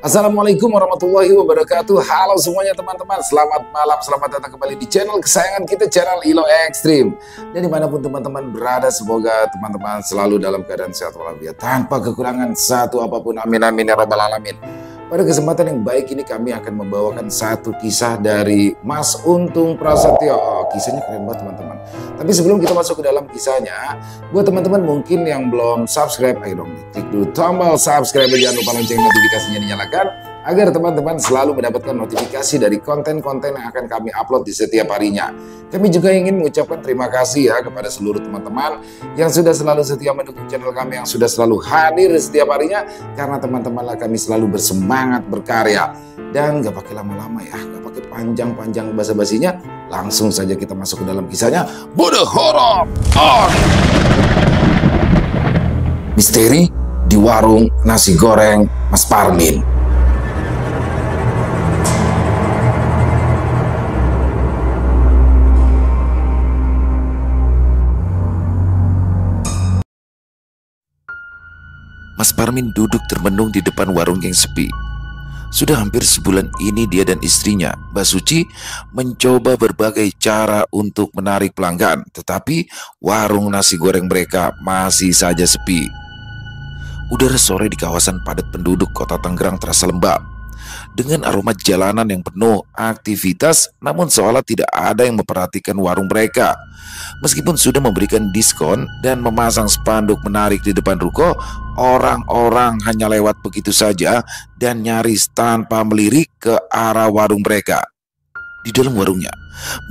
Assalamualaikum warahmatullahi wabarakatuh. Halo semuanya teman-teman, selamat malam, selamat datang kembali di channel kesayangan kita, channel Ilo Ekstrim. Dan dimanapun teman-teman berada, semoga teman-teman selalu dalam keadaan sehat walafiat, tanpa kekurangan satu apapun. Amin amin ya rabbal alamin. Pada kesempatan yang baik ini kami akan membawakan satu kisah dari Mas Untung Prasetyo. Oh, kisahnya keren banget teman-teman. Tapi sebelum kita masuk ke dalam kisahnya, buat teman-teman mungkin yang belum subscribe, ayo dong klik dulu tombol subscribe, jangan lupa lonceng notifikasinya dinyalakan agar teman-teman selalu mendapatkan notifikasi dari konten-konten yang akan kami upload di setiap harinya. Kami juga ingin mengucapkan terima kasih ya kepada seluruh teman-teman yang sudah selalu setia mendukung channel kami, yang sudah selalu hadir setiap harinya, karena teman-temanlah kami selalu bersemangat berkarya. Dan gak pakai lama-lama ya, gak pakai panjang-panjang basa-basinya, langsung saja kita masuk ke dalam kisahnya. Bodoh horor on! Misteri di warung nasi goreng Mas Parmin. Mas Parmin duduk termenung di depan warung yang sepi. Sudah hampir sebulan ini dia dan istrinya, Mbak Suci, mencoba berbagai cara untuk menarik pelanggan, tetapi warung nasi goreng mereka masih saja sepi. Udara sore di kawasan padat penduduk kota Tangerang terasa lembab, dengan aroma jalanan yang penuh aktivitas, namun seolah tidak ada yang memperhatikan warung mereka. Meskipun sudah memberikan diskon dan memasang spanduk menarik di depan ruko, orang-orang hanya lewat begitu saja dan nyaris tanpa melirik ke arah warung mereka. Di dalam warungnya,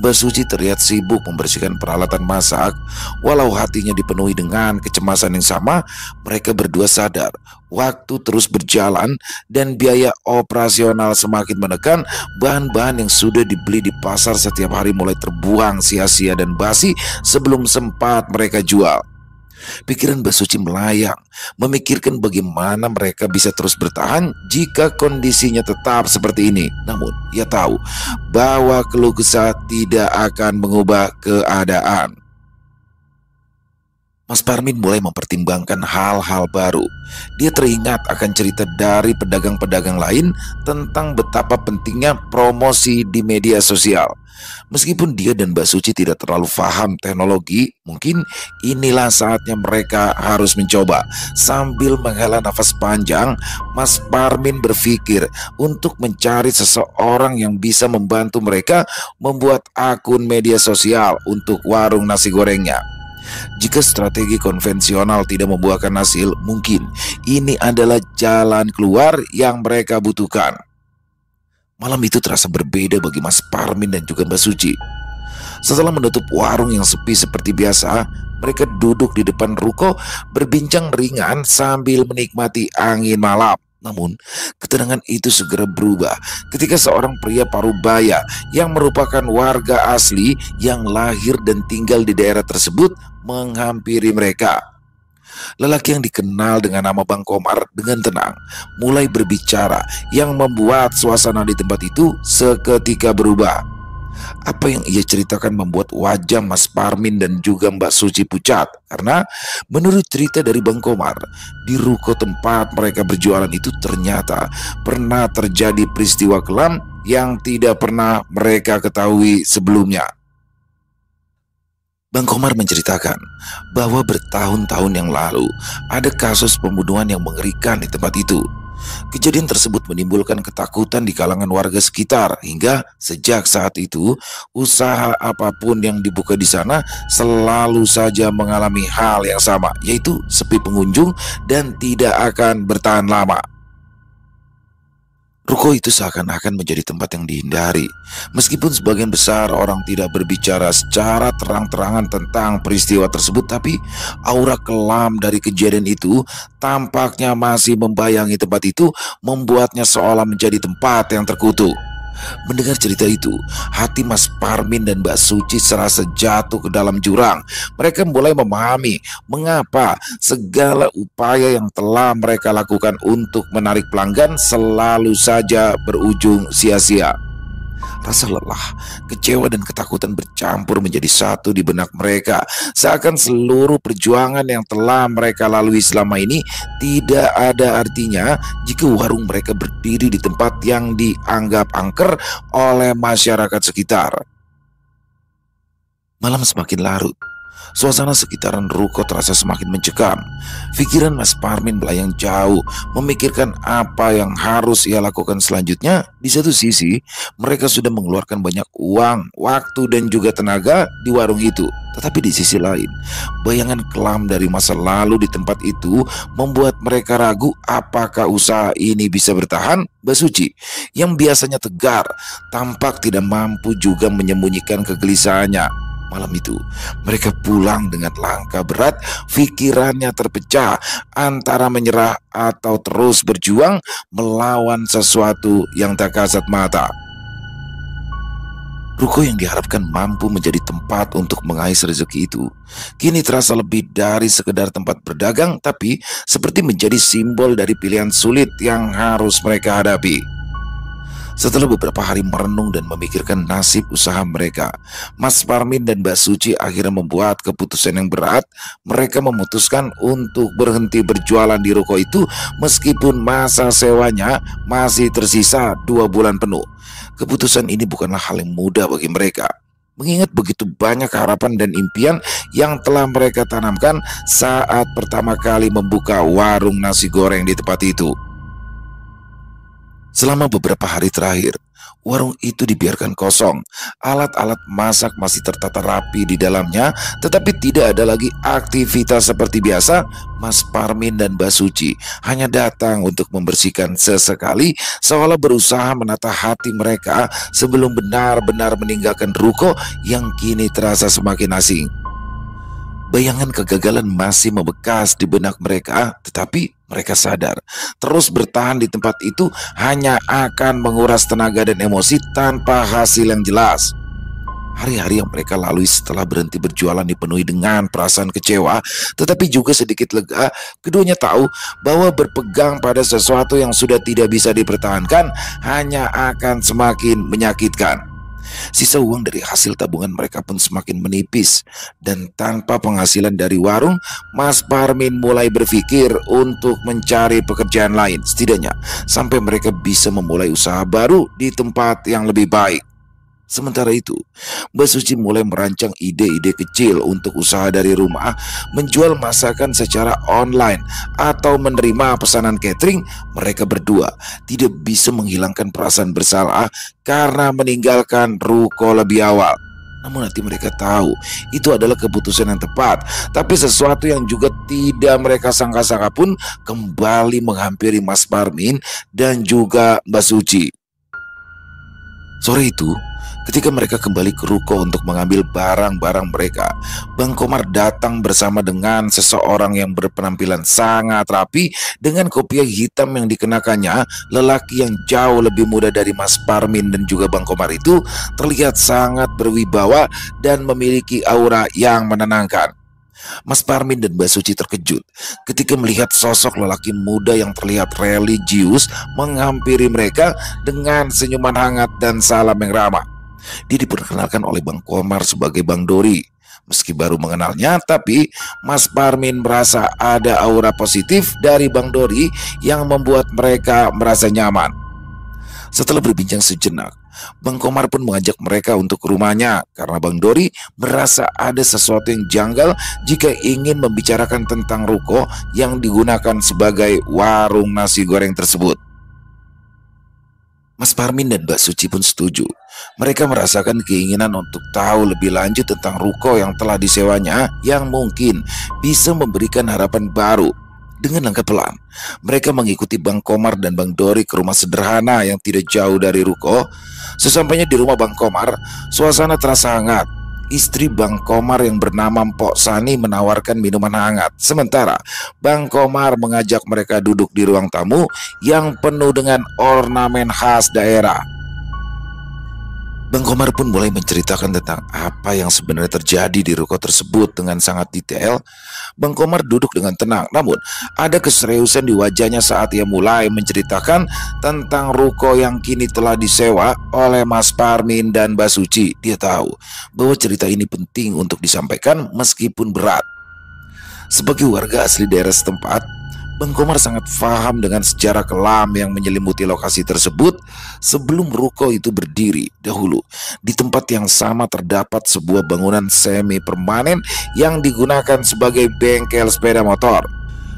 Mbak Suci terlihat sibuk membersihkan peralatan masak. Walau hatinya dipenuhi dengan kecemasan yang sama, mereka berdua sadar waktu terus berjalan dan biaya operasional semakin menekan. Bahan-bahan yang sudah dibeli di pasar setiap hari mulai terbuang sia-sia dan basi sebelum sempat mereka jual. Pikiran Mbak Suci melayang, memikirkan bagaimana mereka bisa terus bertahan jika kondisinya tetap seperti ini. Namun, ia tahu bahwa keluh kesah tidak akan mengubah keadaan. Mas Parmin mulai mempertimbangkan hal-hal baru. Dia teringat akan cerita dari pedagang-pedagang lain tentang betapa pentingnya promosi di media sosial. Meskipun dia dan Mbak Suci tidak terlalu paham teknologi, mungkin inilah saatnya mereka harus mencoba. Sambil menghela nafas panjang, Mas Parmin berpikir untuk mencari seseorang yang bisa membantu mereka membuat akun media sosial untuk warung nasi gorengnya. Jika strategi konvensional tidak membuahkan hasil, mungkin ini adalah jalan keluar yang mereka butuhkan. Malam itu terasa berbeda bagi Mas Parmin dan juga Mbak Suci. Setelah menutup warung yang sepi seperti biasa, mereka duduk di depan ruko berbincang ringan sambil menikmati angin malam. Namun, ketenangan itu segera berubah ketika seorang pria parubaya yang merupakan warga asli yang lahir dan tinggal di daerah tersebut menghampiri mereka. Lelaki yang dikenal dengan nama Bang Komar dengan tenang mulai berbicara yang membuat suasana di tempat itu seketika berubah. Apa yang ia ceritakan membuat wajah Mas Parmin dan juga Mbak Suci pucat, karena menurut cerita dari Bang Komar, di ruko tempat mereka berjualan itu ternyata pernah terjadi peristiwa kelam yang tidak pernah mereka ketahui sebelumnya. Bang Komar menceritakan bahwa bertahun-tahun yang lalu ada kasus pembunuhan yang mengerikan di tempat itu. Kejadian tersebut menimbulkan ketakutan di kalangan warga sekitar, hingga sejak saat itu usaha apapun yang dibuka di sana selalu saja mengalami hal yang sama, yaitu sepi pengunjung dan tidak akan bertahan lama. Ruko itu seakan-akan menjadi tempat yang dihindari. Meskipun sebagian besar orang tidak berbicara secara terang-terangan tentang peristiwa tersebut, tapi aura kelam dari kejadian itu tampaknya masih membayangi tempat itu, membuatnya seolah menjadi tempat yang terkutuk. Mendengar cerita itu, hati Mas Parmin dan Mbak Suci serasa jatuh ke dalam jurang. Mereka mulai memahami mengapa segala upaya yang telah mereka lakukan untuk menarik pelanggan selalu saja berujung sia-sia. Rasa lelah, kecewa dan ketakutan bercampur menjadi satu di benak mereka. Seakan seluruh perjuangan yang telah mereka lalui selama ini tidak ada artinya jika warung mereka berdiri di tempat yang dianggap angker oleh masyarakat sekitar. Malam semakin larut. Suasana sekitaran ruko terasa semakin mencekam. Pikiran Mas Parmin melayang jauh, memikirkan apa yang harus ia lakukan selanjutnya. Di satu sisi, mereka sudah mengeluarkan banyak uang, waktu, dan juga tenaga di warung itu. Tetapi di sisi lain, bayangan kelam dari masa lalu di tempat itu membuat mereka ragu apakah usaha ini bisa bertahan. Mbak Suci, yang biasanya tegar, tampak tidak mampu juga menyembunyikan kegelisahannya. Malam itu, mereka pulang dengan langkah berat, pikirannya terpecah antara menyerah atau terus berjuang melawan sesuatu yang tak kasat mata. Ruko yang diharapkan mampu menjadi tempat untuk mengais rezeki itu, kini terasa lebih dari sekedar tempat berdagang, tapi seperti menjadi simbol dari pilihan sulit yang harus mereka hadapi. Setelah beberapa hari merenung dan memikirkan nasib usaha mereka, Mas Parmin dan Mbak Suci akhirnya membuat keputusan yang berat. Mereka memutuskan untuk berhenti berjualan di ruko itu meskipun masa sewanya masih tersisa 2 bulan penuh. Keputusan ini bukanlah hal yang mudah bagi mereka, mengingat begitu banyak harapan dan impian yang telah mereka tanamkan saat pertama kali membuka warung nasi goreng di tempat itu. Selama beberapa hari terakhir, warung itu dibiarkan kosong. Alat-alat masak masih tertata rapi di dalamnya, tetapi tidak ada lagi aktivitas seperti biasa. Mas Parmin dan Mbak Suci hanya datang untuk membersihkan sesekali, seolah berusaha menata hati mereka sebelum benar-benar meninggalkan ruko yang kini terasa semakin asing. Bayangan kegagalan masih membekas di benak mereka, tetapi mereka sadar terus bertahan di tempat itu hanya akan menguras tenaga dan emosi tanpa hasil yang jelas. Hari-hari yang mereka lalui setelah berhenti berjualan dipenuhi dengan perasaan kecewa, tetapi juga sedikit lega. Keduanya tahu bahwa berpegang pada sesuatu yang sudah tidak bisa dipertahankan hanya akan semakin menyakitkan. Sisa uang dari hasil tabungan mereka pun semakin menipis, dan tanpa penghasilan dari warung, Mas Parmin mulai berpikir untuk mencari pekerjaan lain, setidaknya sampai mereka bisa memulai usaha baru di tempat yang lebih baik. Sementara itu, Mbak Suci mulai merancang ide-ide kecil untuk usaha dari rumah, menjual masakan secara online atau menerima pesanan catering. Mereka berdua tidak bisa menghilangkan perasaan bersalah karena meninggalkan ruko lebih awal. Namun nanti mereka tahu itu adalah keputusan yang tepat. Tapi sesuatu yang juga tidak mereka sangka-sangka pun kembali menghampiri Mas Parmin dan juga Mbak Suci. Sore itu, ketika mereka kembali ke ruko untuk mengambil barang-barang mereka, Bang Komar datang bersama dengan seseorang yang berpenampilan sangat rapi dengan kopiah hitam yang dikenakannya. Lelaki yang jauh lebih muda dari Mas Parmin dan juga Bang Komar itu terlihat sangat berwibawa dan memiliki aura yang menenangkan. Mas Parmin dan Mbak Suci terkejut ketika melihat sosok lelaki muda yang terlihat religius menghampiri mereka dengan senyuman hangat dan salam yang ramah. Dia diperkenalkan oleh Bang Komar sebagai Bang Dori. Meski baru mengenalnya, tapi Mas Parmin merasa ada aura positif dari Bang Dori yang membuat mereka merasa nyaman. Setelah berbincang sejenak, Bang Komar pun mengajak mereka untuk ke rumahnya karena Bang Dori merasa ada sesuatu yang janggal jika ingin membicarakan tentang ruko yang digunakan sebagai warung nasi goreng tersebut. Mas Parmin dan Mbak Suci pun setuju. Mereka merasakan keinginan untuk tahu lebih lanjut tentang ruko yang telah disewanya yang mungkin bisa memberikan harapan baru. Dengan langkah pelan, mereka mengikuti Bang Komar dan Bang Dori ke rumah sederhana yang tidak jauh dari ruko. Sesampainya di rumah Bang Komar, suasana terasa hangat. Istri Bang Komar yang bernama Mpok Sani menawarkan minuman hangat. Sementara Bang Komar mengajak mereka duduk di ruang tamu yang penuh dengan ornamen khas daerah. Bang Komar pun mulai menceritakan tentang apa yang sebenarnya terjadi di ruko tersebut dengan sangat detail. Bang Komar duduk dengan tenang, namun ada keseriusan di wajahnya saat ia mulai menceritakan tentang ruko yang kini telah disewa oleh Mas Parmin dan Mbak Suci. Dia tahu bahwa cerita ini penting untuk disampaikan meskipun berat. Sebagai warga asli daerah setempat, Bang Komar sangat paham dengan sejarah kelam yang menyelimuti lokasi tersebut. Sebelum ruko itu berdiri, dahulu di tempat yang sama terdapat sebuah bangunan semi permanen yang digunakan sebagai bengkel sepeda motor.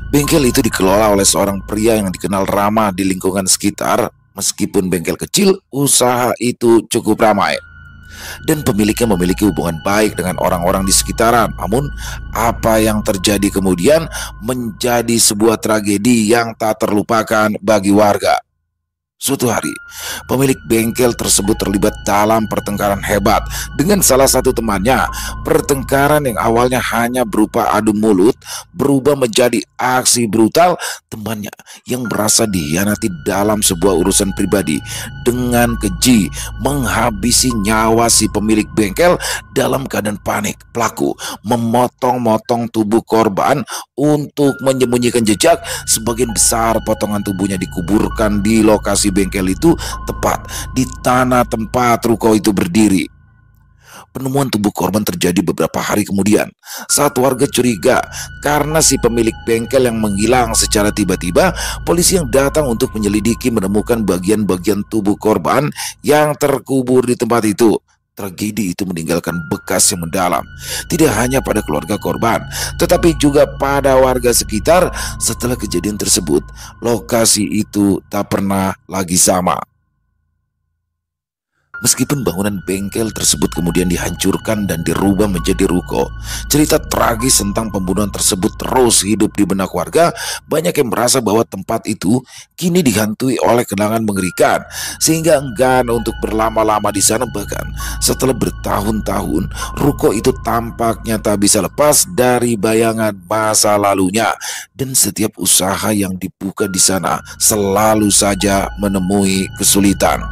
Bengkel itu dikelola oleh seorang pria yang dikenal ramah di lingkungan sekitar. Meskipun bengkel kecil, usaha itu cukup ramai dan pemiliknya memiliki hubungan baik dengan orang-orang di sekitaran. Namun, apa yang terjadi kemudian menjadi sebuah tragedi yang tak terlupakan bagi warga. Suatu hari, pemilik bengkel tersebut terlibat dalam pertengkaran hebat dengan salah satu temannya. Pertengkaran yang awalnya hanya berupa adu mulut berubah menjadi aksi brutal. Temannya yang merasa dihianati dalam sebuah urusan pribadi dengan keji menghabisi nyawa si pemilik bengkel. Dalam keadaan panik, pelaku memotong-motong tubuh korban untuk menyembunyikan jejak. Sebagian besar potongan tubuhnya dikuburkan di lokasi bengkel itu, tepat di tanah tempat ruko itu berdiri. Penemuan tubuh korban terjadi beberapa hari kemudian saat warga curiga karena si pemilik bengkel yang menghilang secara tiba-tiba. Polisi yang datang untuk menyelidiki menemukan bagian-bagian tubuh korban yang terkubur di tempat itu. Tragedi itu meninggalkan bekas yang mendalam, tidak hanya pada keluarga korban, tetapi juga pada warga sekitar. Setelah kejadian tersebut, lokasi itu tak pernah lagi sama. Meskipun bangunan bengkel tersebut kemudian dihancurkan dan dirubah menjadi ruko, cerita tragis tentang pembunuhan tersebut terus hidup di benak warga. Banyak yang merasa bahwa tempat itu kini dihantui oleh kenangan mengerikan, sehingga enggan untuk berlama-lama di sana. Bahkan setelah bertahun-tahun, ruko itu tampaknya tak bisa lepas dari bayangan masa lalunya, dan setiap usaha yang dibuka di sana selalu saja menemui kesulitan.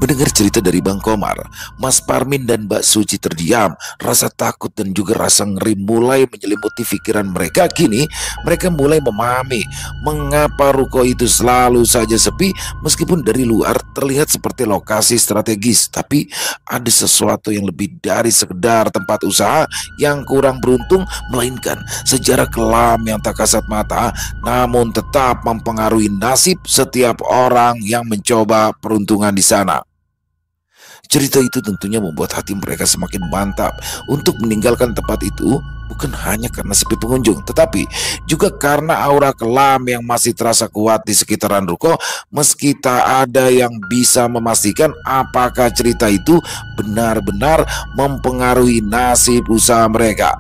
Mendengar cerita dari Bang Komar, Mas Parmin dan Mbak Suci terdiam. Rasa takut dan juga rasa ngeri mulai menyelimuti pikiran mereka. Kini mereka mulai memahami mengapa ruko itu selalu saja sepi. Meskipun dari luar terlihat seperti lokasi strategis, tapi ada sesuatu yang lebih dari sekedar tempat usaha yang kurang beruntung, melainkan sejarah kelam yang tak kasat mata namun tetap mempengaruhi nasib setiap orang yang mencoba peruntungan di sana. Cerita itu tentunya membuat hati mereka semakin mantap untuk meninggalkan tempat itu, bukan hanya karena sepi pengunjung, tetapi juga karena aura kelam yang masih terasa kuat di sekitaran ruko. Meski tak ada yang bisa memastikan apakah cerita itu benar-benar mempengaruhi nasib usaha mereka,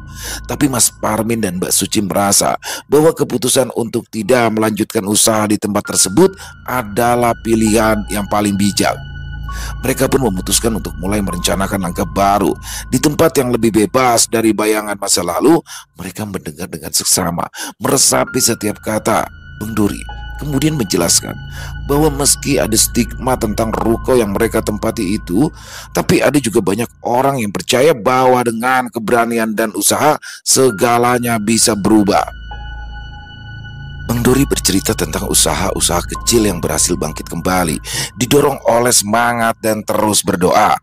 tapi Mas Parmin dan Mbak Suci merasa bahwa keputusan untuk tidak melanjutkan usaha di tempat tersebut adalah pilihan yang paling bijak. Mereka pun memutuskan untuk mulai merencanakan langkah baru di tempat yang lebih bebas dari bayangan masa lalu. Mereka mendengar dengan seksama, meresapi setiap kata Bang Dori, kemudian menjelaskan bahwa meski ada stigma tentang ruko yang mereka tempati itu, tapi ada juga banyak orang yang percaya bahwa dengan keberanian dan usaha segalanya bisa berubah. Bang Dori bercerita tentang usaha-usaha kecil yang berhasil bangkit kembali, didorong oleh semangat dan terus berdoa.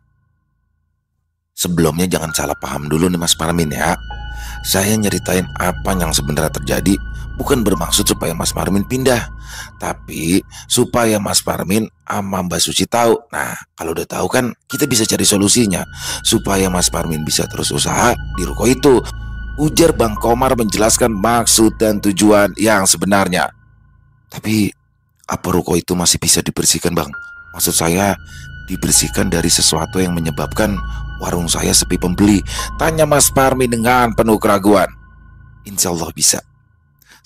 Sebelumnya jangan salah paham dulu nih Mas Parmin ya. Saya nyeritain apa yang sebenarnya terjadi bukan bermaksud supaya Mas Parmin pindah, tapi supaya Mas Parmin sama Mbak Suci tahu. Nah, kalau udah tahu kan kita bisa cari solusinya supaya Mas Parmin bisa terus usaha di ruko itu, ujar Bang Komar menjelaskan maksud dan tujuan yang sebenarnya. Tapi apa ruko itu masih bisa dibersihkan Bang? Maksud saya dibersihkan dari sesuatu yang menyebabkan warung saya sepi pembeli, tanya Mas Parmin dengan penuh keraguan. Insya Allah bisa.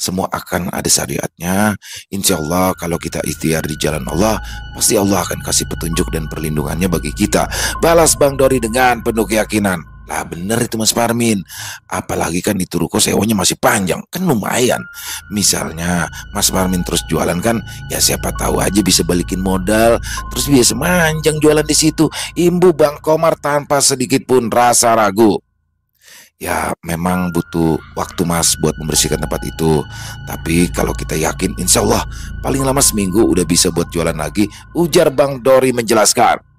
Semua akan ada syariatnya. Insya Allah kalau kita ikhtiar di jalan Allah, pasti Allah akan kasih petunjuk dan perlindungannya bagi kita, balas Bang Dori dengan penuh keyakinan. Ah bener itu Mas Parmin. Apalagi kan itu ruko sewanya masih panjang. Kan lumayan. Misalnya Mas Parmin terus jualan kan, ya siapa tahu aja bisa balikin modal. Terus biasa manjang jualan di situ. Imbu Bang Komar tanpa sedikit pun rasa ragu. Ya memang butuh waktu Mas buat membersihkan tempat itu. Tapi kalau kita yakin insya Allah paling lama seminggu udah bisa buat jualan lagi, ujar Bang Dori menjelaskan.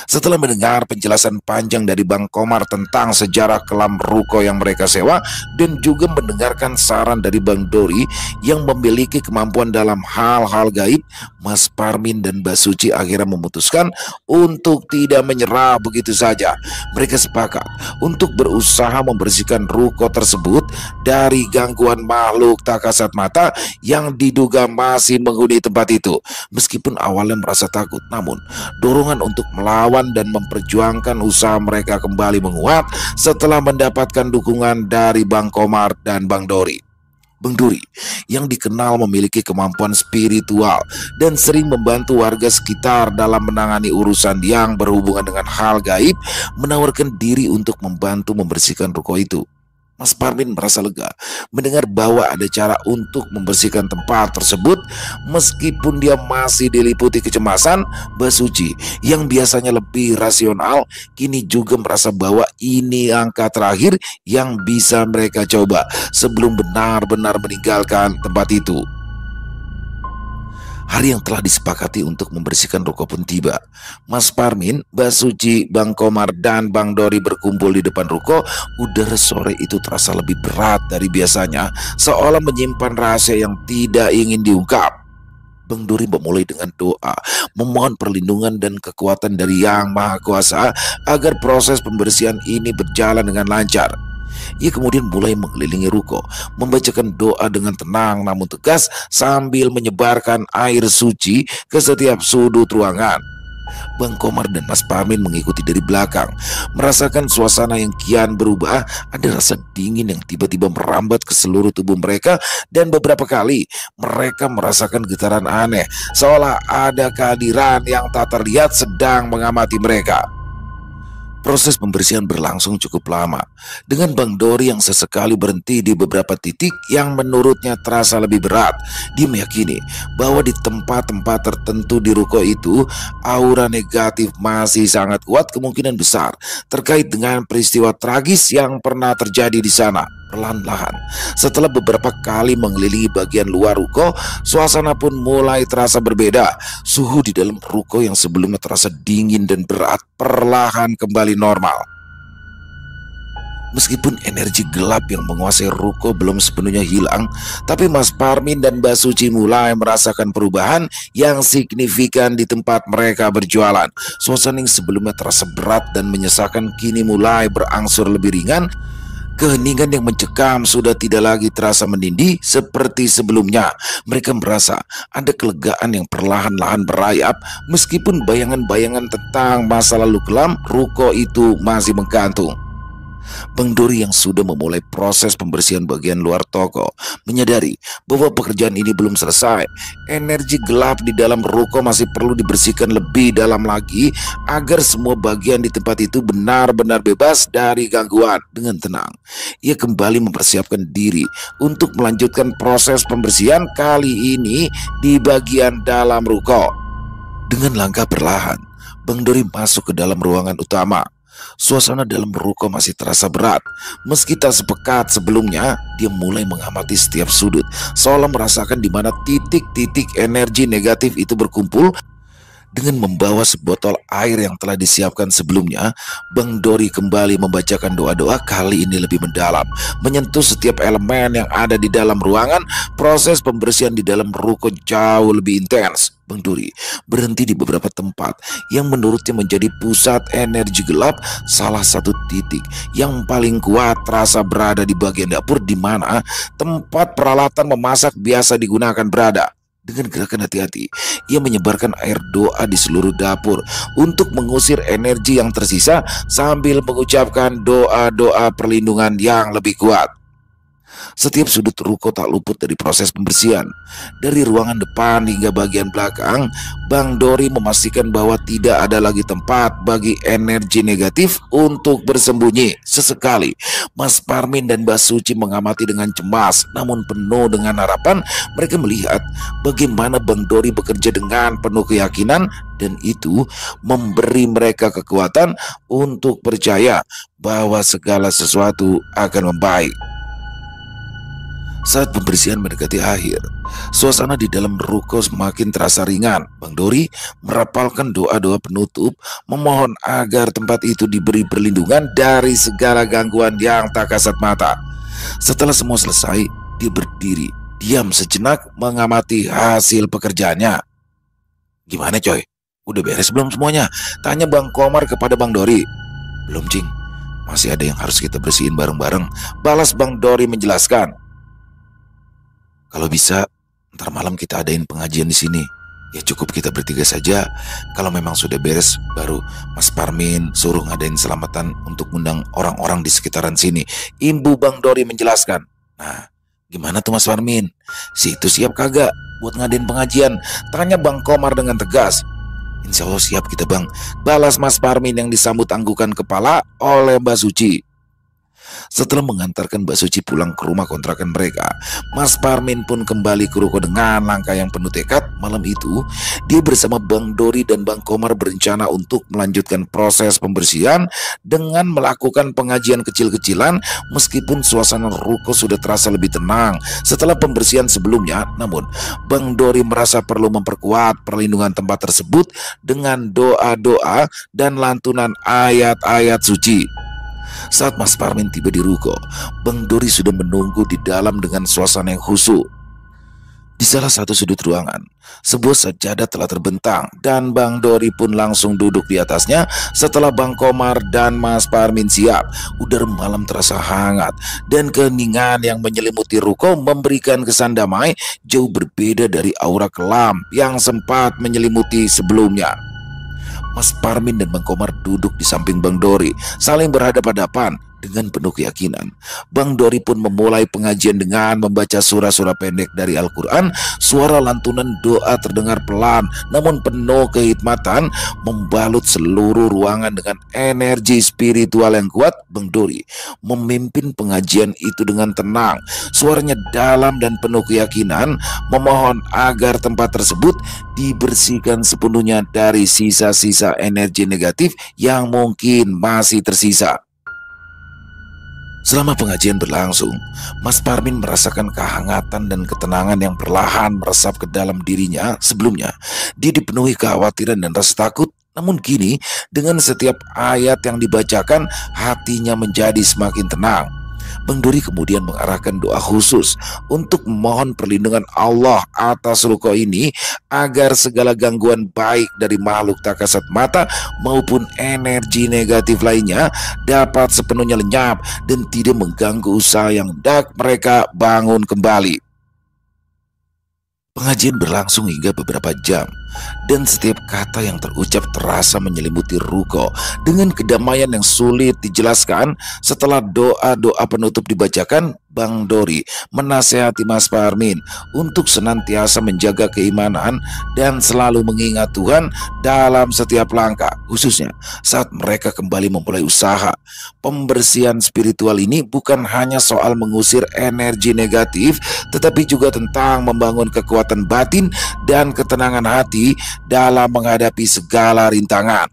Setelah mendengar penjelasan panjang dari Bang Komar tentang sejarah kelam ruko yang mereka sewa dan juga mendengarkan saran dari Bang Dori yang memiliki kemampuan dalam hal-hal gaib, Mas Parmin dan Mbak Suci akhirnya memutuskan untuk tidak menyerah begitu saja. Mereka sepakat untuk berusaha membersihkan ruko tersebut dari gangguan makhluk tak kasat mata yang diduga masih menghuni tempat itu. Meskipun awalnya merasa takut, namun dorongan untuk melawan dan memperjuangkan usaha mereka kembali menguat setelah mendapatkan dukungan dari Bang Komar dan Bang Dori. Bang Dori yang dikenal memiliki kemampuan spiritual dan sering membantu warga sekitar dalam menangani urusan yang berhubungan dengan hal gaib, menawarkan diri untuk membantu membersihkan ruko itu. Mas Parmin merasa lega mendengar bahwa ada cara untuk membersihkan tempat tersebut. Meskipun dia masih diliputi kecemasan, Mbak Suci yang biasanya lebih rasional kini juga merasa bahwa ini angka terakhir yang bisa mereka coba sebelum benar-benar meninggalkan tempat itu. Hari yang telah disepakati untuk membersihkan ruko pun tiba. Mas Parmin, Mbak Suci, Bang Komar, dan Bang Dori berkumpul di depan ruko. Udara sore itu terasa lebih berat dari biasanya, seolah menyimpan rahasia yang tidak ingin diungkap. Bang Dori memulai dengan doa, memohon perlindungan dan kekuatan dari Yang Maha Kuasa agar proses pembersihan ini berjalan dengan lancar. Ia kemudian mulai mengelilingi ruko, membacakan doa dengan tenang namun tegas sambil menyebarkan air suci ke setiap sudut ruangan. Bang Komar dan Mas Parmin mengikuti dari belakang, merasakan suasana yang kian berubah. Ada rasa dingin yang tiba-tiba merambat ke seluruh tubuh mereka dan beberapa kali mereka merasakan getaran aneh, seolah ada kehadiran yang tak terlihat sedang mengamati mereka. Proses pembersihan berlangsung cukup lama, dengan Bang Dori yang sesekali berhenti di beberapa titik yang menurutnya terasa lebih berat. Dia meyakini bahwa di tempat-tempat tertentu di ruko itu, aura negatif masih sangat kuat, kemungkinan besar terkait dengan peristiwa tragis yang pernah terjadi di sana. Perlahan-lahan, setelah beberapa kali mengelilingi bagian luar ruko, suasana pun mulai terasa berbeda. Suhu di dalam ruko yang sebelumnya terasa dingin dan berat perlahan kembali normal. Meskipun energi gelap yang menguasai ruko belum sepenuhnya hilang, tapi Mas Parmin dan Mbak Suci mulai merasakan perubahan yang signifikan di tempat mereka berjualan. Suasana yang sebelumnya terasa berat dan menyesakan kini mulai berangsur lebih ringan. Keheningan yang mencekam sudah tidak lagi terasa menindih seperti sebelumnya. Mereka merasa ada kelegaan yang perlahan-lahan berayap, meskipun bayangan-bayangan tentang masa lalu kelam ruko itu masih menggantung. Bang Dori yang sudah memulai proses pembersihan bagian luar toko menyadari bahwa pekerjaan ini belum selesai. Energi gelap di dalam ruko masih perlu dibersihkan lebih dalam lagi agar semua bagian di tempat itu benar-benar bebas dari gangguan. Dengan tenang, ia kembali mempersiapkan diri untuk melanjutkan proses pembersihan kali ini di bagian dalam ruko. Dengan langkah perlahan, Bang Dori masuk ke dalam ruangan utama. Suasana dalam ruko masih terasa berat. Meski tak sepekat sebelumnya, dia mulai mengamati setiap sudut, seolah merasakan di mana titik-titik energi negatif itu berkumpul. Dengan membawa sebotol air yang telah disiapkan sebelumnya, Bang Dori kembali membacakan doa-doa kali ini lebih mendalam, menyentuh setiap elemen yang ada di dalam ruangan. Proses pembersihan di dalam ruko jauh lebih intens. Bang Dori berhenti di beberapa tempat yang menurutnya menjadi pusat energi gelap. Salah satu titik yang paling kuat terasa berada di bagian dapur, di mana tempat peralatan memasak biasa digunakan berada. Dengan gerakan hati-hati, ia menyebarkan air doa di seluruh dapur untuk mengusir energi yang tersisa sambil mengucapkan doa-doa perlindungan yang lebih kuat. Setiap sudut ruko tak luput dari proses pembersihan. Dari ruangan depan hingga bagian belakang, Bang Dori memastikan bahwa tidak ada lagi tempat bagi energi negatif untuk bersembunyi. Sesekali, Mas Parmin dan Mbak Suci mengamati dengan cemas, namun penuh dengan harapan. Mereka melihat bagaimana Bang Dori bekerja dengan penuh keyakinan, dan itu memberi mereka kekuatan untuk percaya bahwa segala sesuatu akan membaik. Saat pembersihan mendekati akhir, suasana di dalam ruko semakin terasa ringan. Bang Dori merapalkan doa-doa penutup, memohon agar tempat itu diberi perlindungan dari segala gangguan yang tak kasat mata. Setelah semua selesai, dia berdiri, diam sejenak mengamati hasil pekerjaannya. "Gimana coy? Udah beres belum semuanya?" tanya Bang Komar kepada Bang Dori. "Belum, Cing. Masih ada yang harus kita bersihin bareng-bareng," balas Bang Dori menjelaskan. "Kalau bisa, ntar malam kita adain pengajian di sini. Ya cukup kita bertiga saja. Kalau memang sudah beres, baru Mas Parmin suruh ngadain selamatan untuk undang orang-orang di sekitaran sini," imbu Bang Dori menjelaskan. "Nah, gimana tuh Mas Parmin? Si itu siap kagak buat ngadain pengajian?" tanya Bang Komar dengan tegas. "Insya Allah siap kita Bang," balas Mas Parmin yang disambut anggukan kepala oleh Mbak Suci. Setelah mengantarkan Mbak Suci pulang ke rumah kontrakan mereka, Mas Parmin pun kembali ke ruko dengan langkah yang penuh tekad. Malam itu, dia bersama Bang Dori dan Bang Komar berencana untuk melanjutkan proses pembersihan dengan melakukan pengajian kecil-kecilan. Meskipun suasana ruko sudah terasa lebih tenang setelah pembersihan sebelumnya, namun Bang Dori merasa perlu memperkuat perlindungan tempat tersebut dengan doa-doa dan lantunan ayat-ayat suci. Saat Mas Parmin tiba di ruko, Bang Dori sudah menunggu di dalam dengan suasana yang khusyuk. Di salah satu sudut ruangan, sebuah sajadah telah terbentang dan Bang Dori pun langsung duduk di atasnya. Setelah Bang Komar dan Mas Parmin siap, udara malam terasa hangat dan keheningan yang menyelimuti ruko memberikan kesan damai, jauh berbeda dari aura kelam yang sempat menyelimuti sebelumnya. Mas Parmin dan Bang Komar duduk di samping Bang Dori, saling berhadapan-hadapan dengan penuh keyakinan. Bang Dori pun memulai pengajian dengan membaca surah-surah pendek dari Al-Quran. Suara lantunan doa terdengar pelan namun penuh kehikmatan, membalut seluruh ruangan dengan energi spiritual yang kuat. Bang Dori memimpin pengajian itu dengan tenang. Suaranya dalam dan penuh keyakinan, memohon agar tempat tersebut dibersihkan sepenuhnya dari sisa-sisa energi negatif yang mungkin masih tersisa. Selama pengajian berlangsung, Mas Parmin merasakan kehangatan dan ketenangan yang perlahan meresap ke dalam dirinya. Sebelumnya, dia dipenuhi kekhawatiran dan rasa takut. Namun kini, dengan setiap ayat yang dibacakan, hatinya menjadi semakin tenang. Bang Dori kemudian mengarahkan doa khusus untuk memohon perlindungan Allah atas ruko ini agar segala gangguan baik dari makhluk tak kasat mata maupun energi negatif lainnya dapat sepenuhnya lenyap dan tidak mengganggu usaha yang hendak mereka bangun kembali. Pengajian berlangsung hingga beberapa jam, dan setiap kata yang terucap terasa menyelimuti ruko dengan kedamaian yang sulit dijelaskan. Setelah doa-doa penutup dibacakan, Bang Dori menasehati Mas Parmin untuk senantiasa menjaga keimanan dan selalu mengingat Tuhan dalam setiap langkah, khususnya saat mereka kembali memulai usaha. Pembersihan spiritual ini bukan hanya soal mengusir energi negatif, tetapi juga tentang membangun kekuatan batin dan ketenangan hati dalam menghadapi segala rintangan.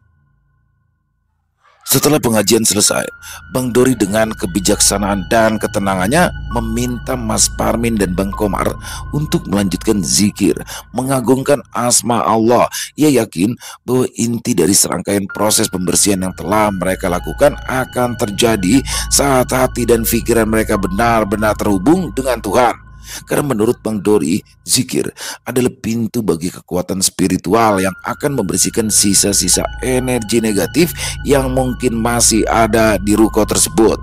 Setelah pengajian selesai, Bang Dori dengan kebijaksanaan dan ketenangannya meminta Mas Parmin dan Bang Komar untuk melanjutkan zikir, mengagungkan asma Allah. Ia yakin bahwa inti dari serangkaian proses pembersihan yang telah mereka lakukan akan terjadi saat hati dan pikiran mereka benar-benar terhubung dengan Tuhan. Karena menurut Bang Dori, zikir adalah pintu bagi kekuatan spiritual yang akan membersihkan sisa-sisa energi negatif yang mungkin masih ada di ruko tersebut.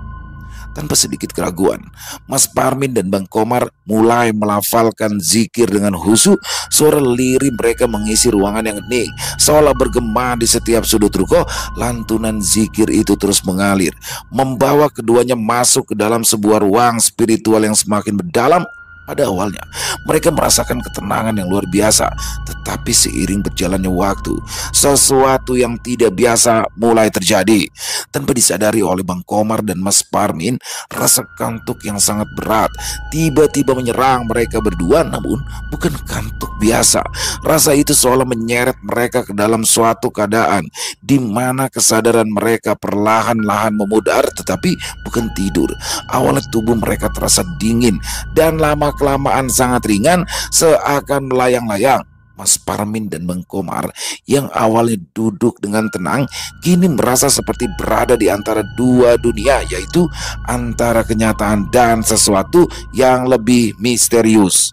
Tanpa sedikit keraguan, Mas Parmin dan Bang Komar mulai melafalkan zikir dengan khusyuk. Suara lirih mereka mengisi ruangan yang hening, seolah bergema di setiap sudut ruko. Lantunan zikir itu terus mengalir, membawa keduanya masuk ke dalam sebuah ruang spiritual yang semakin mendalam. Pada awalnya, mereka merasakan ketenangan yang luar biasa, tetapi seiring berjalannya waktu, sesuatu yang tidak biasa mulai terjadi. Tanpa disadari oleh Bang Komar dan Mas Parmin, rasa kantuk yang sangat berat tiba-tiba menyerang mereka berdua, namun bukan kantuk biasa. Rasa itu seolah menyeret mereka ke dalam suatu keadaan di mana kesadaran mereka perlahan-lahan memudar, tetapi bukan tidur. Awalnya tubuh mereka terasa dingin dan lama-kelamaan sangat ringan, seakan melayang-layang. Mas Parmin dan Bang Komar yang awalnya duduk dengan tenang, kini merasa seperti berada di antara dua dunia, yaitu antara kenyataan dan sesuatu yang lebih misterius.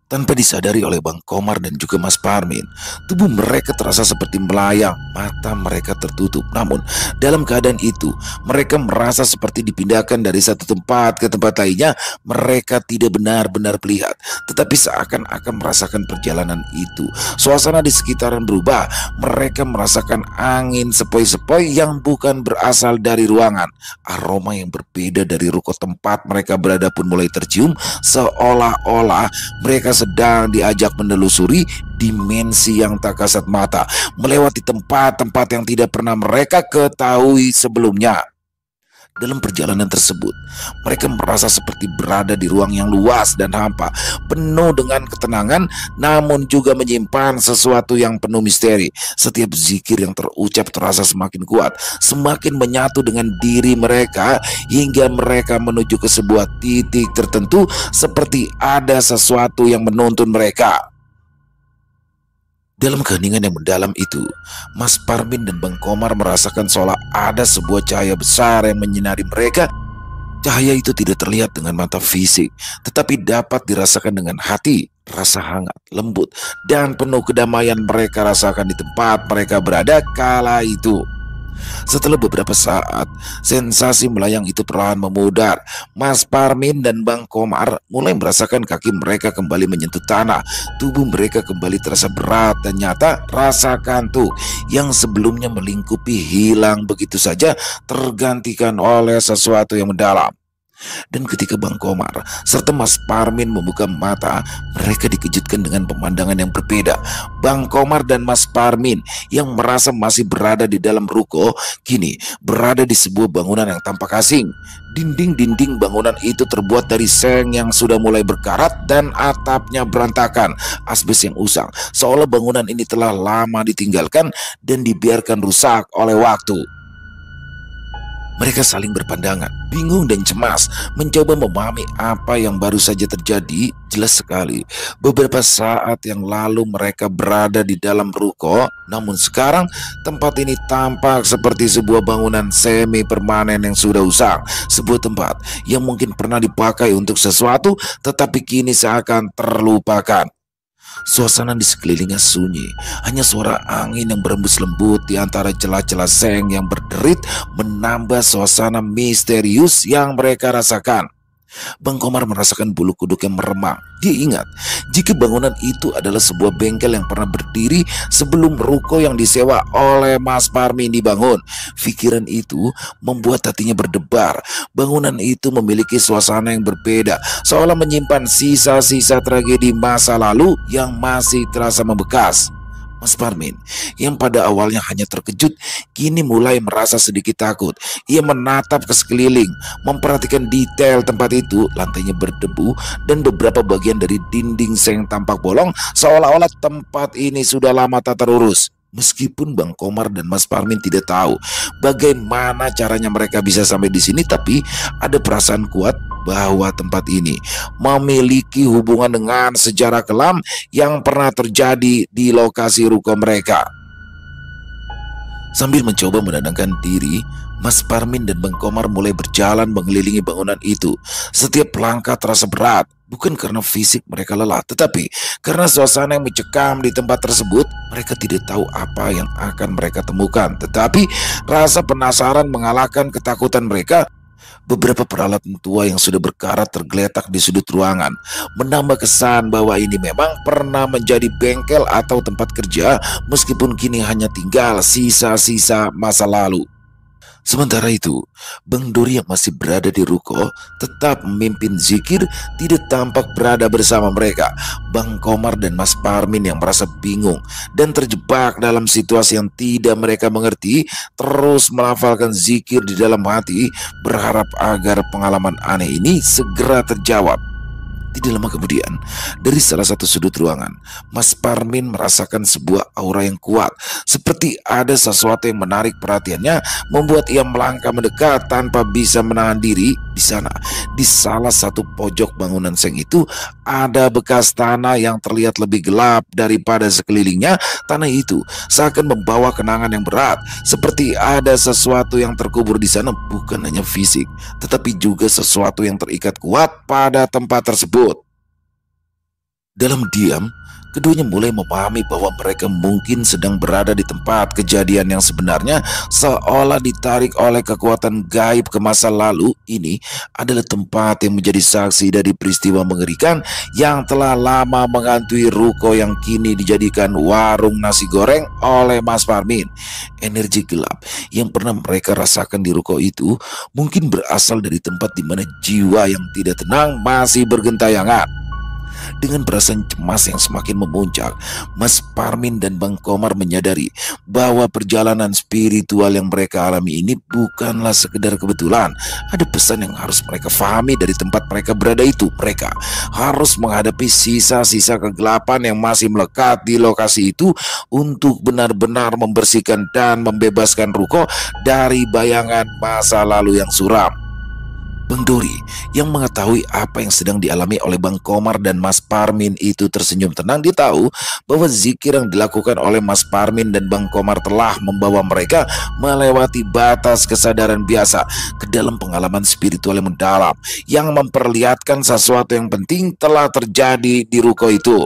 Tanpa disadari oleh Bang Komar dan juga Mas Parmin, tubuh mereka terasa seperti melayang, mata mereka tertutup. Namun dalam keadaan itu, mereka merasa seperti dipindahkan dari satu tempat ke tempat lainnya. Mereka tidak benar-benar melihat, tetapi seakan-akan merasakan perjalanan itu. Suasana di sekitaran berubah. Mereka merasakan angin sepoi-sepoi yang bukan berasal dari ruangan. Aroma yang berbeda dari ruko tempat mereka berada pun mulai tercium, seolah-olah mereka sedang diajak menelusuri dimensi yang tak kasat mata, melewati tempat-tempat yang tidak pernah mereka ketahui sebelumnya. Dalam perjalanan tersebut, mereka merasa seperti berada di ruang yang luas dan hampa, penuh dengan ketenangan, namun juga menyimpan sesuatu yang penuh misteri. Setiap zikir yang terucap terasa semakin kuat, semakin menyatu dengan diri mereka, hingga mereka menuju ke sebuah titik tertentu, seperti ada sesuatu yang menuntun mereka. Dalam keheningan yang mendalam itu, Mas Parmin dan Bang Komar merasakan seolah ada sebuah cahaya besar yang menyinari mereka. Cahaya itu tidak terlihat dengan mata fisik, tetapi dapat dirasakan dengan hati. Rasa hangat, lembut, dan penuh kedamaian mereka rasakan di tempat mereka berada kala itu. Setelah beberapa saat, sensasi melayang itu perlahan memudar. Mas Parmin dan Bang Komar mulai merasakan kaki mereka kembali menyentuh tanah. Tubuh mereka kembali terasa berat dan nyata. Rasa kantuk yang sebelumnya melingkupi hilang begitu saja, tergantikan oleh sesuatu yang mendalam. Dan ketika Bang Komar serta Mas Parmin membuka mata, mereka dikejutkan dengan pemandangan yang berbeda. Bang Komar dan Mas Parmin yang merasa masih berada di dalam ruko, kini berada di sebuah bangunan yang tampak asing. Dinding-dinding bangunan itu terbuat dari seng yang sudah mulai berkarat dan atapnya berantakan. Asbes yang usang, seolah bangunan ini telah lama ditinggalkan dan dibiarkan rusak oleh waktu. Mereka saling berpandangan, bingung dan cemas, mencoba memahami apa yang baru saja terjadi. Jelas sekali, beberapa saat yang lalu mereka berada di dalam ruko, namun sekarang tempat ini tampak seperti sebuah bangunan semi permanen yang sudah usang. Sebuah tempat yang mungkin pernah dipakai untuk sesuatu, tetapi kini seakan terlupakan. Suasana di sekelilingnya sunyi, hanya suara angin yang berembus lembut di antara celah-celah seng yang berderit menambah suasana misterius yang mereka rasakan. Bang Komar merasakan bulu kuduk yang meremang. Dia ingat jika bangunan itu adalah sebuah bengkel yang pernah berdiri sebelum ruko yang disewa oleh Mas Parmin dibangun. Pikiran itu membuat hatinya berdebar. Bangunan itu memiliki suasana yang berbeda, seolah menyimpan sisa-sisa tragedi masa lalu yang masih terasa membekas. Mas Parmin yang pada awalnya hanya terkejut, kini mulai merasa sedikit takut. Ia menatap ke sekeliling, memperhatikan detail tempat itu. Lantainya berdebu dan beberapa bagian dari dinding seng tampak bolong, seolah-olah tempat ini sudah lama tak terurus. Meskipun Bang Komar dan Mas Parmin tidak tahu bagaimana caranya mereka bisa sampai di sini, tapi ada perasaan kuat bahwa tempat ini memiliki hubungan dengan sejarah kelam yang pernah terjadi di lokasi ruko mereka. Sambil mencoba menenangkan diri, Mas Parmin dan Bang Komar mulai berjalan mengelilingi bangunan itu. Setiap langkah terasa berat, bukan karena fisik mereka lelah, tetapi karena suasana yang mencekam di tempat tersebut. Mereka tidak tahu apa yang akan mereka temukan, tetapi rasa penasaran mengalahkan ketakutan mereka. Beberapa peralatan tua yang sudah berkarat tergeletak di sudut ruangan, menambah kesan bahwa ini memang pernah menjadi bengkel atau tempat kerja, meskipun kini hanya tinggal sisa-sisa masa lalu. Sementara itu, Bang Dori yang masih berada di ruko tetap memimpin zikir, tidak tampak berada bersama mereka. Bang Komar dan Mas Parmin yang merasa bingung dan terjebak dalam situasi yang tidak mereka mengerti, terus melafalkan zikir di dalam hati, berharap agar pengalaman aneh ini segera terjawab. Tidak lama kemudian, dari salah satu sudut ruangan, Mas Parmin merasakan sebuah aura yang kuat, seperti ada sesuatu yang menarik perhatiannya, membuat ia melangkah mendekat tanpa bisa menahan diri. Di sana, di salah satu pojok bangunan seng itu, ada bekas tanah yang terlihat lebih gelap daripada sekelilingnya. Tanah itu seakan membawa kenangan yang berat, seperti ada sesuatu yang terkubur di sana, bukan hanya fisik, tetapi juga sesuatu yang terikat kuat pada tempat tersebut. Dalam diam, keduanya mulai memahami bahwa mereka mungkin sedang berada di tempat kejadian yang sebenarnya, seolah ditarik oleh kekuatan gaib ke masa lalu. Ini adalah tempat yang menjadi saksi dari peristiwa mengerikan yang telah lama menghantui ruko yang kini dijadikan warung nasi goreng oleh Mas Parmin. Energi gelap yang pernah mereka rasakan di ruko itu mungkin berasal dari tempat di mana jiwa yang tidak tenang masih bergentayangan. Dengan perasaan cemas yang semakin memuncak, Mas Parmin dan Bang Komar menyadari bahwa perjalanan spiritual yang mereka alami ini bukanlah sekedar kebetulan. Ada pesan yang harus mereka pahami dari tempat mereka berada itu. Mereka harus menghadapi sisa-sisa kegelapan yang masih melekat di lokasi itu untuk benar-benar membersihkan dan membebaskan ruko dari bayangan masa lalu yang suram. Bang Dori yang mengetahui apa yang sedang dialami oleh Bang Komar dan Mas Parmin itu tersenyum tenang. Dia tahu bahwa zikir yang dilakukan oleh Mas Parmin dan Bang Komar telah membawa mereka melewati batas kesadaran biasa ke dalam pengalaman spiritual yang mendalam, yang memperlihatkan sesuatu yang penting telah terjadi di ruko itu.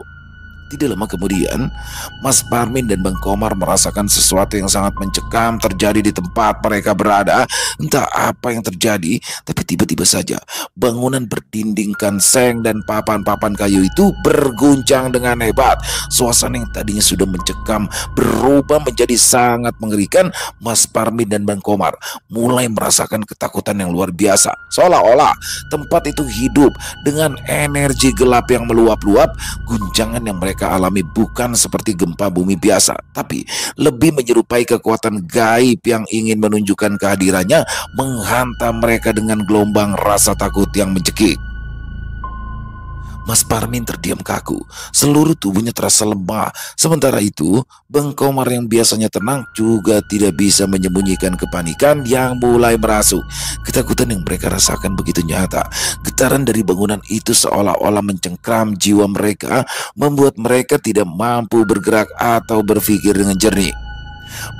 Tidak lama kemudian, Mas Parmin dan Bang Komar merasakan sesuatu yang sangat mencekam terjadi di tempat mereka berada. Entah apa yang terjadi, tapi tiba-tiba saja bangunan berdindingkan seng dan papan-papan kayu itu berguncang dengan hebat. Suasana yang tadinya sudah mencekam berubah menjadi sangat mengerikan. Mas Parmin dan Bang Komar mulai merasakan ketakutan yang luar biasa, seolah-olah tempat itu hidup dengan energi gelap yang meluap-luap. Guncangan yang mereka alami bukan seperti gempa bumi biasa, tapi lebih menyerupai kekuatan gaib yang ingin menunjukkan kehadirannya, menghantam mereka dengan gelombang rasa takut yang mencekik. Mas Parmin terdiam kaku, seluruh tubuhnya terasa lemah. Sementara itu, Bang Komar yang biasanya tenang juga tidak bisa menyembunyikan kepanikan yang mulai merasuk. Ketakutan yang mereka rasakan begitu nyata. Getaran dari bangunan itu seolah-olah mencengkram jiwa mereka, membuat mereka tidak mampu bergerak atau berpikir dengan jernih.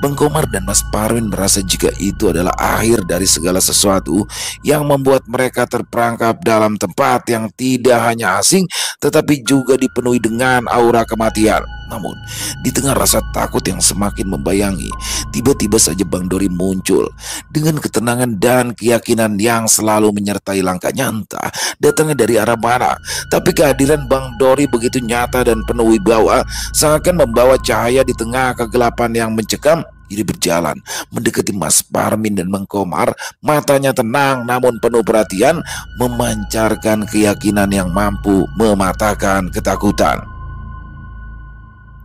Bang Komar dan Mas Parmin merasa jika itu adalah akhir dari segala sesuatu, yang membuat mereka terperangkap dalam tempat yang tidak hanya asing tetapi juga dipenuhi dengan aura kematian. Namun, di tengah rasa takut yang semakin membayangi, tiba-tiba saja Bang Dori muncul dengan ketenangan dan keyakinan yang selalu menyertai langkahnya. Entah datangnya dari arah mana, tapi kehadiran Bang Dori begitu nyata dan penuh wibawa, seakan membawa cahaya di tengah kegelapan yang mencekam. Dia berjalan mendekati Mas Parmin dan Bang Komar, matanya tenang namun penuh perhatian, memancarkan keyakinan yang mampu mematahkan ketakutan.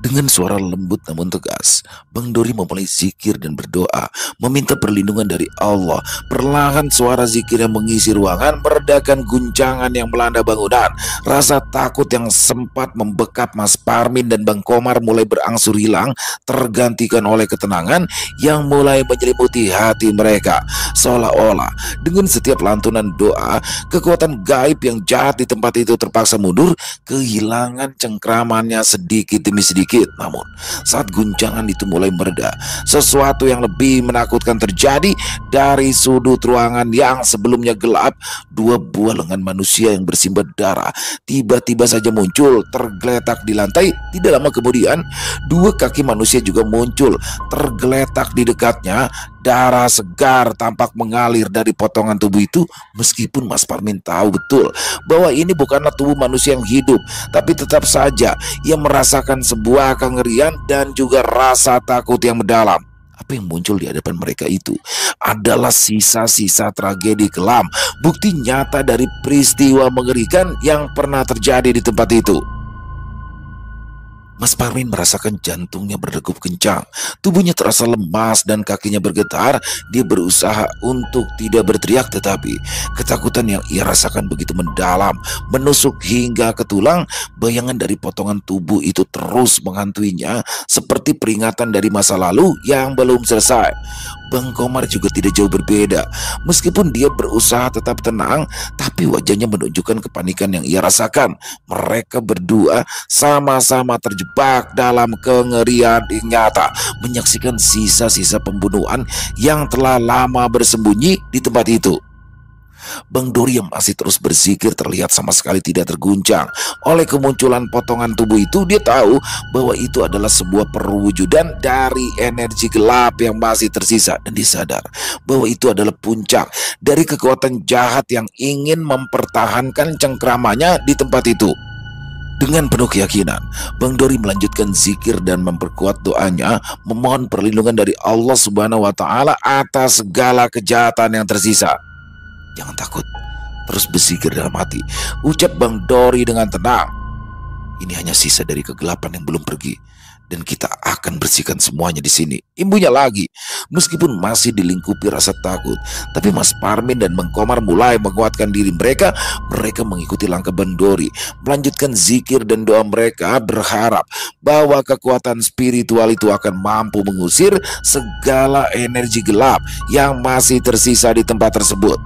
Dengan suara lembut namun tegas, Bang Dori memulai zikir dan berdoa, meminta perlindungan dari Allah. Perlahan suara zikir yang mengisi ruangan meredakan guncangan yang melanda bangunan. Rasa takut yang sempat membekap Mas Parmin dan Bang Komar mulai berangsur hilang, tergantikan oleh ketenangan yang mulai menyelimuti hati mereka. Seolah-olah dengan setiap lantunan doa, kekuatan gaib yang jahat di tempat itu terpaksa mundur, kehilangan cengkramannya sedikit demi sedikit. Namun saat guncangan itu mulai mereda, sesuatu yang lebih menakutkan terjadi. Dari sudut ruangan yang sebelumnya gelap, dua buah lengan manusia yang bersimbah darah tiba-tiba saja muncul tergeletak di lantai. Tidak lama kemudian, dua kaki manusia juga muncul tergeletak di dekatnya. Darah segar tampak mengalir dari potongan tubuh itu. Meskipun Mas Parmin tahu betul bahwa ini bukanlah tubuh manusia yang hidup, tapi tetap saja ia merasakan sebuah kengerian dan juga rasa takut yang mendalam. Apa yang muncul di hadapan mereka itu adalah sisa-sisa tragedi kelam, bukti nyata dari peristiwa mengerikan yang pernah terjadi di tempat itu. Mas Parmin merasakan jantungnya berdegup kencang, tubuhnya terasa lemas dan kakinya bergetar. Dia berusaha untuk tidak berteriak, tetapi ketakutan yang ia rasakan begitu mendalam, menusuk hingga ke tulang. Bayangan dari potongan tubuh itu terus menghantuinya, seperti peringatan dari masa lalu yang belum selesai. Bang Komar juga tidak jauh berbeda. Meskipun dia berusaha tetap tenang, tapi wajahnya menunjukkan kepanikan yang ia rasakan. Mereka berdua sama-sama terjebak dalam kengerian yang nyata, menyaksikan sisa-sisa pembunuhan yang telah lama bersembunyi di tempat itu. Bang Dori yang masih terus berzikir terlihat sama sekali tidak terguncang oleh kemunculan potongan tubuh itu. Dia tahu bahwa itu adalah sebuah perwujudan dari energi gelap yang masih tersisa, dan dia sadar bahwa itu adalah puncak dari kekuatan jahat yang ingin mempertahankan cengkramannya di tempat itu. Dengan penuh keyakinan, Bang Dori melanjutkan zikir dan memperkuat doanya, memohon perlindungan dari Allah Subhanahu wa Ta'ala atas segala kejahatan yang tersisa. "Jangan takut, terus berzikir dalam hati," ucap Bang Dori dengan tenang. "Ini hanya sisa dari kegelapan yang belum pergi, dan kita akan bersihkan semuanya di sini," imbunya lagi. Meskipun masih dilingkupi rasa takut, tapi Mas Parmin dan Bang Komar mulai menguatkan diri mereka. Mereka mengikuti langkah Bang Dori, melanjutkan zikir dan doa mereka, berharap bahwa kekuatan spiritual itu akan mampu mengusir segala energi gelap yang masih tersisa di tempat tersebut.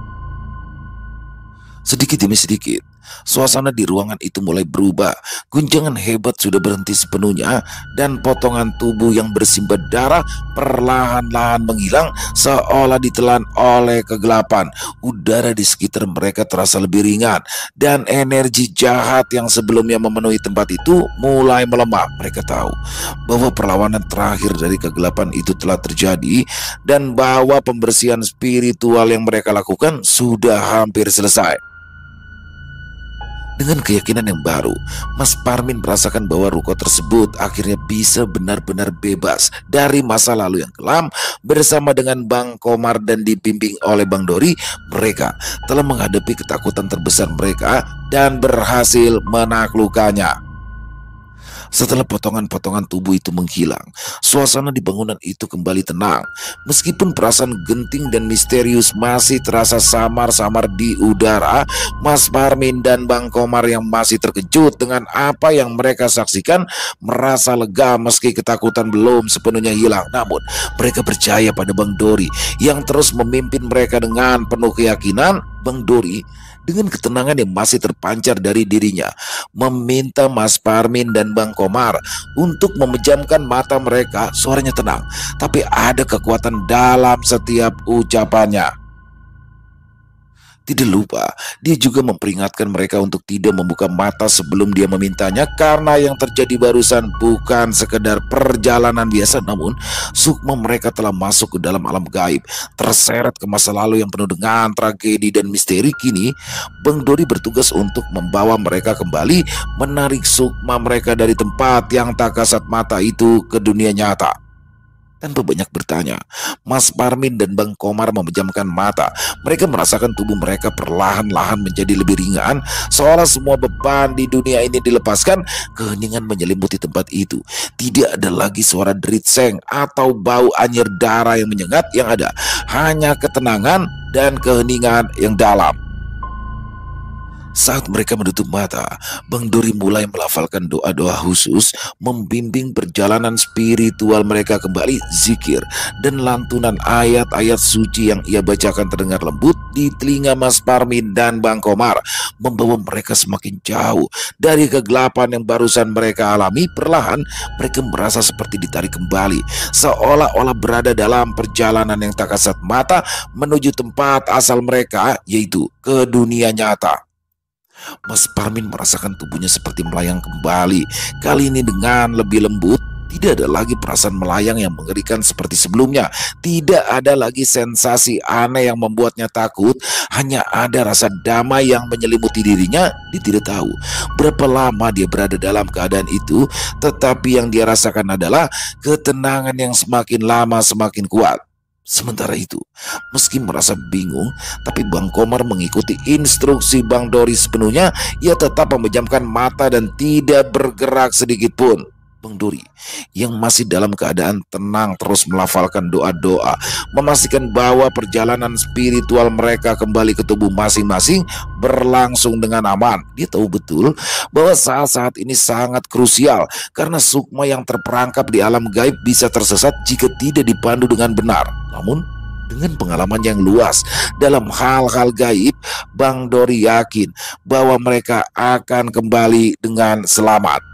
Sedikit demi sedikit, suasana di ruangan itu mulai berubah. Guncangan hebat sudah berhenti sepenuhnya, dan potongan tubuh yang bersimbah darah perlahan-lahan menghilang, seolah ditelan oleh kegelapan. Udara di sekitar mereka terasa lebih ringan, dan energi jahat yang sebelumnya memenuhi tempat itu mulai melemah. Mereka tahu bahwa perlawanan terakhir dari kegelapan itu telah terjadi, dan bahwa pembersihan spiritual yang mereka lakukan sudah hampir selesai. Dengan keyakinan yang baru, Mas Parmin merasakan bahwa ruko tersebut akhirnya bisa benar-benar bebas dari masa lalu yang kelam. Bersama dengan Bang Komar dan dibimbing oleh Bang Dori, mereka telah menghadapi ketakutan terbesar mereka dan berhasil menaklukkannya. Setelah potongan-potongan tubuh itu menghilang, suasana di bangunan itu kembali tenang. Meskipun perasaan genting dan misterius masih terasa samar-samar di udara, Mas Parmin dan Bang Komar yang masih terkejut dengan apa yang mereka saksikan merasa lega meski ketakutan belum sepenuhnya hilang. Namun mereka percaya pada Bang Dori yang terus memimpin mereka dengan penuh keyakinan. Bang Dori dengan ketenangan yang masih terpancar dari dirinya meminta Mas Parmin dan Bang Komar untuk memejamkan mata mereka. Suaranya tenang, tapi ada kekuatan dalam setiap ucapannya. Tidak lupa, dia juga memperingatkan mereka untuk tidak membuka mata sebelum dia memintanya, karena yang terjadi barusan bukan sekedar perjalanan biasa, namun sukma mereka telah masuk ke dalam alam gaib, terseret ke masa lalu yang penuh dengan tragedi dan misteri. Kini Bang Dori bertugas untuk membawa mereka kembali, menarik sukma mereka dari tempat yang tak kasat mata itu ke dunia nyata. Tanpa banyak bertanya, Mas Parmin dan Bang Komar memejamkan mata. Mereka merasakan tubuh mereka perlahan-lahan menjadi lebih ringan, seolah semua beban di dunia ini dilepaskan. Keheningan menyelimuti tempat itu. Tidak ada lagi suara derit seng atau bau anyir darah yang menyengat. Yang ada hanya ketenangan dan keheningan yang dalam. Saat mereka menutup mata, Bang Dori mulai melafalkan doa-doa khusus, membimbing perjalanan spiritual mereka kembali. Zikir dan lantunan ayat-ayat suci yang ia bacakan terdengar lembut di telinga Mas Parmin dan Bang Komar, membawa mereka semakin jauh dari kegelapan yang barusan mereka alami. Perlahan mereka merasa seperti ditarik kembali, seolah-olah berada dalam perjalanan yang tak kasat mata menuju tempat asal mereka, yaitu ke dunia nyata. Mas Parmin merasakan tubuhnya seperti melayang kembali, kali ini dengan lebih lembut. Tidak ada lagi perasaan melayang yang mengerikan seperti sebelumnya. Tidak ada lagi sensasi aneh yang membuatnya takut. Hanya ada rasa damai yang menyelimuti dirinya. Dia tidak tahu berapa lama dia berada dalam keadaan itu. Tetapi yang dia rasakan adalah ketenangan yang semakin lama semakin kuat. Sementara itu, meski merasa bingung, tapi Bang Komar mengikuti instruksi Bang Dori sepenuhnya. Ia tetap memejamkan mata dan tidak bergerak sedikit pun. Bang Dori yang masih dalam keadaan tenang terus melafalkan doa-doa, memastikan bahwa perjalanan spiritual mereka kembali ke tubuh masing-masing berlangsung dengan aman. Dia tahu betul bahwa saat-saat ini sangat krusial karena sukma yang terperangkap di alam gaib bisa tersesat jika tidak dipandu dengan benar. Namun dengan pengalaman yang luas dalam hal-hal gaib, Bang Dori yakin bahwa mereka akan kembali dengan selamat.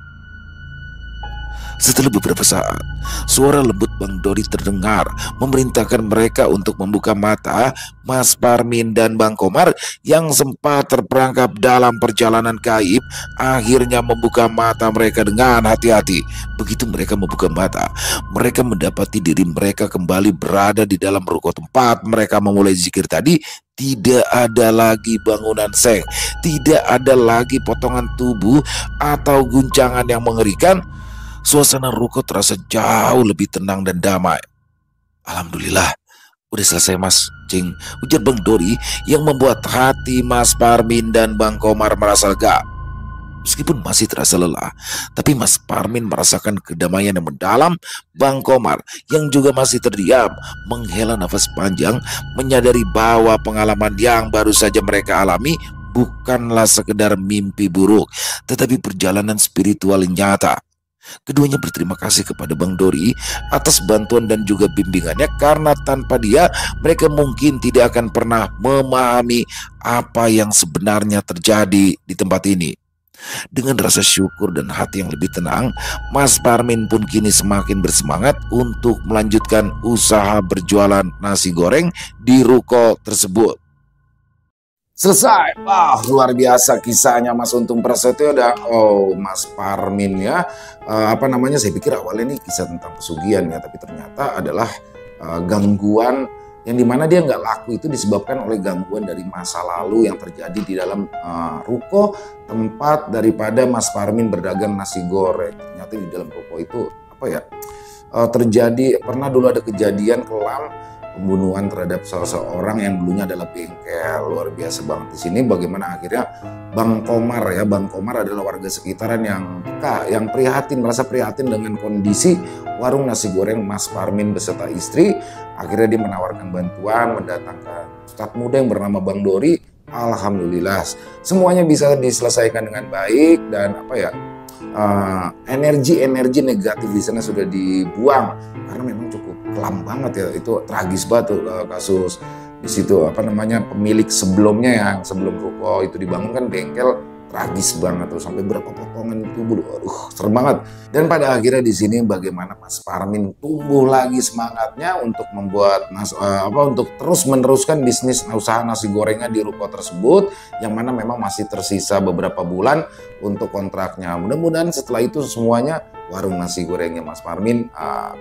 Setelah beberapa saat, suara lembut Bang Dori terdengar memerintahkan mereka untuk membuka mata. Mas Parmin dan Bang Komar yang sempat terperangkap dalam perjalanan gaib akhirnya membuka mata mereka dengan hati-hati. Begitu mereka membuka mata, mereka mendapati diri mereka kembali berada di dalam ruko tempat mereka memulai zikir tadi. Tidak ada lagi bangunan seng, tidak ada lagi potongan tubuh atau guncangan yang mengerikan. Suasana ruko terasa jauh lebih tenang dan damai. Alhamdulillah, udah selesai Mas Cing, ujar Bang Dori yang membuat hati Mas Parmin dan Bang Komar merasa lega. Meskipun masih terasa lelah, tapi Mas Parmin merasakan kedamaian yang mendalam. Bang Komar yang juga masih terdiam menghela nafas panjang, menyadari bahwa pengalaman yang baru saja mereka alami bukanlah sekedar mimpi buruk, tetapi perjalanan spiritual yang nyata. Keduanya berterima kasih kepada Bang Dori atas bantuan dan juga bimbingannya, karena tanpa dia mereka mungkin tidak akan pernah memahami apa yang sebenarnya terjadi di tempat ini. Dengan rasa syukur dan hati yang lebih tenang, Mas Parmin pun kini semakin bersemangat untuk melanjutkan usaha berjualan nasi goreng di ruko tersebut. Selesai. Wah, luar biasa kisahnya Mas Untung Prasetyo dan Mas Parmin ya. Saya pikir awalnya ini kisah tentang pesugihan ya, tapi ternyata adalah gangguan yang dimana dia nggak laku itu disebabkan oleh gangguan dari masa lalu yang terjadi di dalam ruko tempat daripada Mas Parmin berdagang nasi goreng. Ternyata di dalam ruko itu terjadi, pernah dulu ada kejadian kelam pembunuhan terhadap salah seorang yang dulunya adalah bengkel. Luar biasa banget di sini bagaimana akhirnya Bang Komar adalah warga sekitaran yang prihatin, merasa prihatin dengan kondisi warung nasi goreng Mas Parmin beserta istri. Akhirnya dia menawarkan bantuan, mendatangkan ustadz muda yang bernama Bang Dori. Alhamdulillah semuanya bisa diselesaikan dengan baik dan energi negatif di sana sudah dibuang karena memang cukup kelam banget ya, itu tragis banget tuh kasus di situ pemilik sebelumnya yang sebelum ruko itu dibangun kan bengkel, tragis banget tuh sampai berapa potongan tubuh, aduh serem banget. Dan pada akhirnya di sini bagaimana Mas Parmin tumbuh lagi semangatnya untuk membuat untuk terus meneruskan bisnis usaha nasi gorengnya di ruko tersebut yang mana memang masih tersisa beberapa bulan untuk kontraknya. Mudah-mudahan setelah itu semuanya warung nasi gorengnya Mas Parmin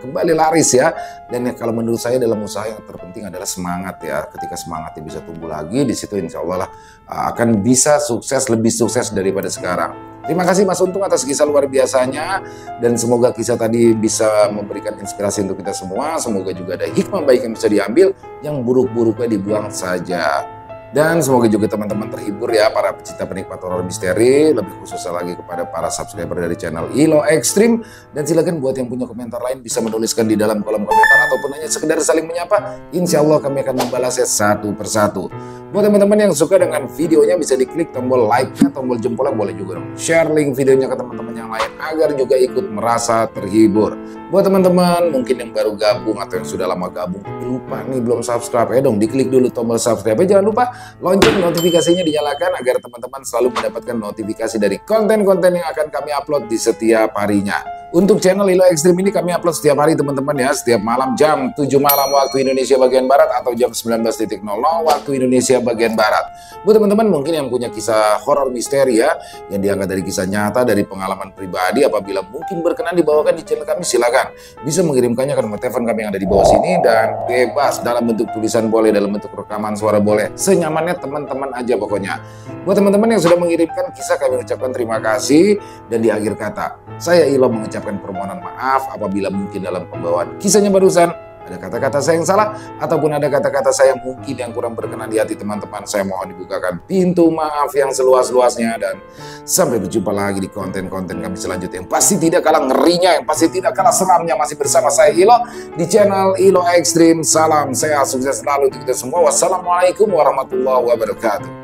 kembali laris ya. Dan kalau menurut saya dalam usaha yang terpenting adalah semangat ya. Ketika semangatnya bisa tumbuh lagi, di situ insya Allah akan bisa sukses, lebih sukses daripada sekarang. Terima kasih Mas Untung atas kisah luar biasanya, dan semoga kisah tadi bisa memberikan inspirasi untuk kita semua. Semoga juga ada hikmah baik yang bisa diambil, yang buruk-buruknya dibuang saja. Dan semoga juga teman-teman terhibur ya, para pecinta penikmat horor misteri, lebih khususnya lagi kepada para subscriber dari channel Ilo Extreme. Dan silakan buat yang punya komentar lain bisa menuliskan di dalam kolom komentar ataupun hanya sekedar saling menyapa. Insya Allah kami akan membalasnya satu persatu. Buat teman-teman yang suka dengan videonya bisa diklik tombol like-nya, tombol jempolnya, boleh juga dong share link videonya ke teman-teman yang lain agar juga ikut merasa terhibur. Buat teman-teman mungkin yang baru gabung atau yang sudah lama gabung tapi lupa nih belum subscribe, ya dong diklik dulu tombol subscribe. Jangan lupa lonceng notifikasinya dinyalakan agar teman-teman selalu mendapatkan notifikasi dari konten-konten yang akan kami upload di setiap harinya. Untuk channel Ilo Ekstrim ini kami upload setiap hari teman-teman ya, setiap malam jam 7 malam waktu Indonesia bagian Barat atau jam 19.00 waktu Indonesia bagian Barat. Buat teman-teman mungkin yang punya kisah horor misteri ya, yang diangkat dari kisah nyata, dari pengalaman pribadi, apabila mungkin berkenan dibawakan di channel kami, silakan bisa mengirimkannya ke nomor telepon kami yang ada di bawah sini, dan bebas dalam bentuk tulisan boleh, dalam bentuk rekaman suara boleh, senyamannya teman-teman aja pokoknya. Buat teman-teman yang sudah mengirimkan kisah, kami ucapkan terima kasih, dan di akhir kata saya Ilo mengucapkan permohonan maaf apabila mungkin dalam pembawaan kisahnya barusan ada kata-kata saya yang salah, ataupun ada kata-kata saya mungkin yang kurang berkenan di hati teman-teman. Saya mohon dibukakan pintu maaf yang seluas-luasnya, dan sampai berjumpa lagi di konten-konten kami selanjutnya yang pasti tidak kalah ngerinya, yang pasti tidak kalah seramnya, masih bersama saya Ilo di channel Ilo Ekstrim. Salam sehat, sukses selalu untuk kita semua. Wassalamualaikum warahmatullahi wabarakatuh.